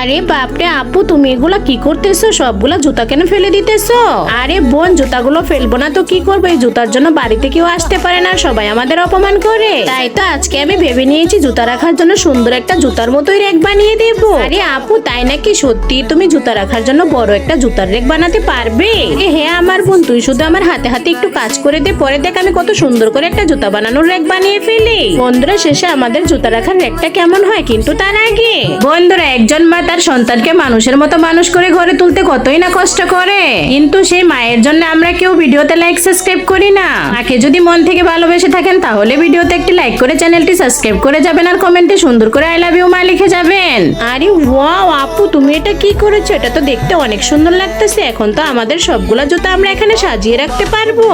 আরে বাপরে আপু, তুমি এগুলা কি করতেছো? সবগুলা জুতা কেন ফেলে দিতেছো? আরে বোন, জুতাগুলো ফেলবো না তো কি করবো? এই জুতার জন্য বাড়িতে কেউ আসতে পারে না, সবাই আমাদের অপমান করে। তাই তো আজকে আমি ভেবে নিয়েছি জুতা রাখার জন্য সুন্দর একটা জুতার মতোই রেক বানিয়ে দেবো। আরে আপু, তাই নাকি? সত্যি তুমি জুতা রাখার জন্য বড় একটা জুতার রেক বানাতে পারবে? হ্যাঁ আমার বোন, তুই শুধু আমার হাতে হাতে একটু কাজ করে দে, পরে দেখ আমি কত সুন্দর করে একটা জুতা বানানোর রেক বানিয়ে ফেলি। বন্ধুরা, শেষে আমাদের জুতা রাখার রেকটা কেমন হয়, কিন্তু তার আগে বন্ধুরা, একজন মা তার সন্তানকে মানুষের মতো মানুষ করে ঘরে তুলতে কতই না কষ্ট করে, কিন্তু সেই মায়ের জন্য আমরা কেউ ভিডিওতে লাইক সাবস্ক্রাইব করি না। তাকে যদি মন থেকে ভালোবেসে থাকেন তাহলে ভিডিওতে একটি লাইক করে চ্যানেলটি সাবস্ক্রাইব করে যাবেন, আর কমেন্টে সুন্দর করে আই লাভ ইউ মা লিখে যাবেন। আরে ওয়াও আপু, তুমি এটা কি করেছো? এটা তো দেখতে অনেক সুন্দর লাগতেছে। এখন তো আমাদের সবগুলা জুতা আমরা এখানে সাজিয়ে রাখতে পারবো।